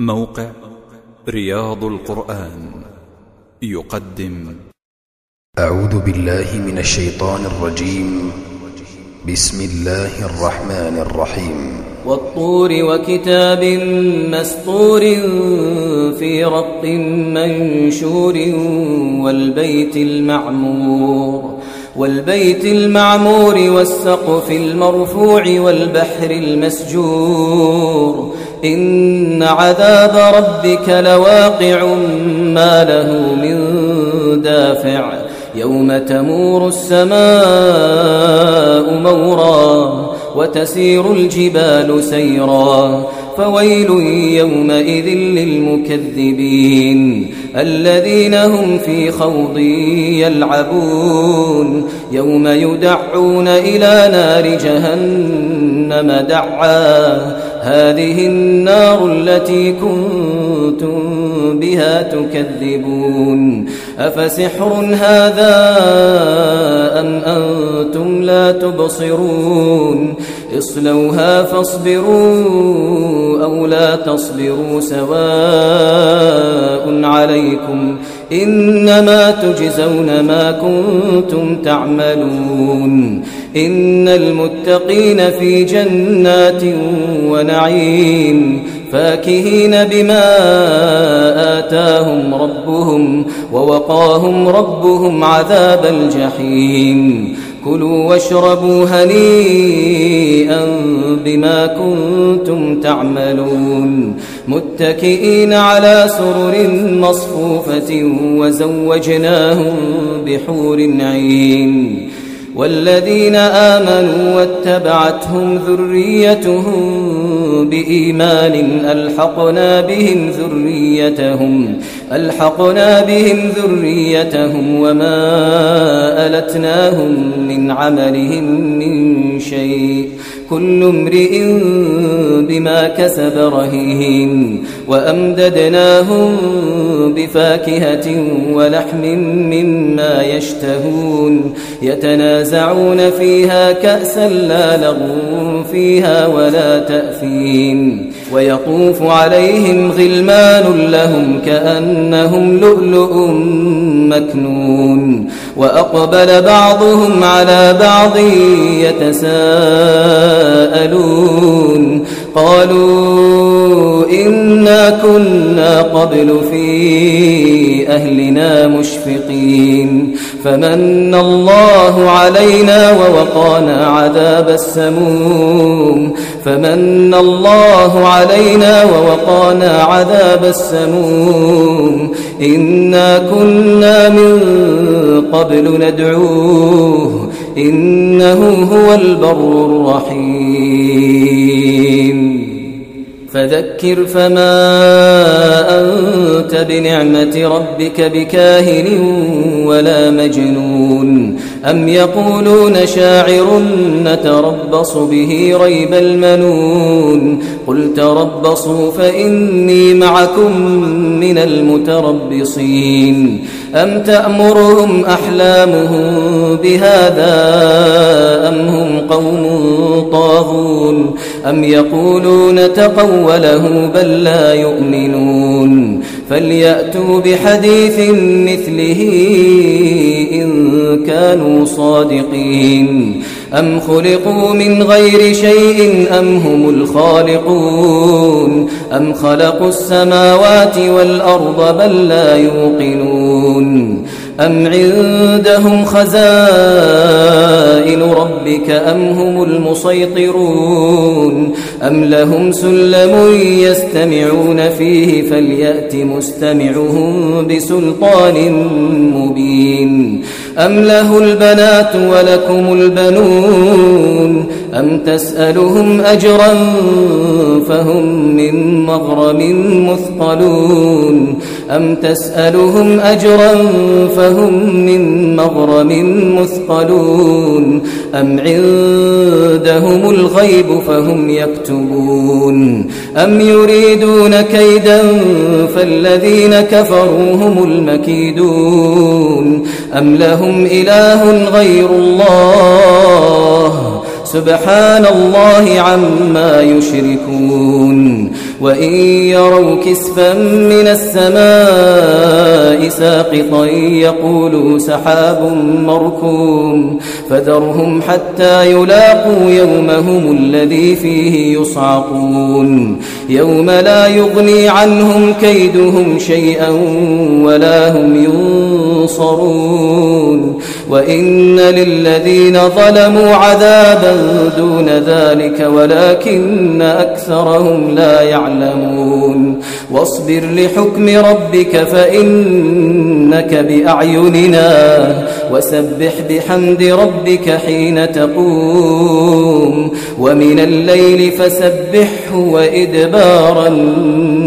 موقع رياض القرآن يقدم. أعوذ بالله من الشيطان الرجيم. بسم الله الرحمن الرحيم. والطور وكتاب مسطور في رق منشور والبيت المعمور والسقف المرفوع والبحر المسجور إن عذاب ربك لواقع ما له من دافع يوم تمور السماء مورا وتسير الجبال سيرا فويل يومئذ للمكذبين الذين هم في خوض يلعبون يوم يدعون إلى نار جهنم دعا هذه النار التي كنتم بها تكذبون أفسحر هذا أم أنتم لا تبصرون اصلوها فاصبروا أو لا تصبروا سواء عليكم إنما تجزون ما كنتم تعملون إن المتقين في جنات ونعيم فاكهين بما آتاهم ربهم ووقاهم ربهم عذاب الجحيم كلوا واشربوا هنيئا بما كنتم تعملون متكئين على سرر مصفوفة وزوجناهم بحور عين والذين آمنوا واتبعتهم ذريتهم بإيمان ألحقنا بهم ذريتهم وما ألتناهم من عملهم من شيء كل امرئ بما كسب رهين وأمددناهم بفاكهة ولحم مما يشتهون يتنازعون فيها كأسا لا لغو فيها ولا تأثيم ويطوف عليهم غلمان لهم كأنهم لؤلؤ مكنون وأقبل بعضهم على بعض يتساءلون قالوا إنا كنا قبل في أهلنا مشفقين فمن الله علينا ووقانا عذاب السموم إنا كنا من قبل ندعوه إنه هو البر الرحيم فذكر فما أنت بنعمة ربك بكاهن ولا مجنون أم يقولون شاعر نتربص به ريب المنون قل تربصوا فإني معكم من المتربصين أم تأمرهم أحلامهم بهذا أم هم قوم طاغون أم يقولون تقوله بل لا يؤمنون فليأتوا بحديث مثله إن كانوا صادقين أم خلقوا من غير شيء أم هم الخالقون أم خلقوا السماوات والأرض بل لا يوقنون أم عندهم خزائن ربك أم هم المسيطرون أم لهم سلم يستمعون فيه فليأت مستمعهم بسلطان مبين أم له البنات ولكم البنون أم تسألهم أجرا فهم من مغرم مثقلون أم عندهم الغيب فهم يكتبون أم يريدون كيدا فالذين كفروا هم المكيدون أم لهم إله غير الله سبحان الله عما يشركون وإن يروا كسفا من السماء ساقطا يقولوا سحاب مركوم فذرهم حتى يلاقوا يومهم الذي فيه يصعقون يوم لا يغني عنهم كيدهم شيئا ولا هم ينصرون وإن للذين ظلموا عذابا دون ذلك ولكن أكثرهم لا يعلمون واصبر لحكم ربك فإنك بأعيننا وسبح بحمد ربك حين تقوم ومن الليل فسبحه وإدبار النجوم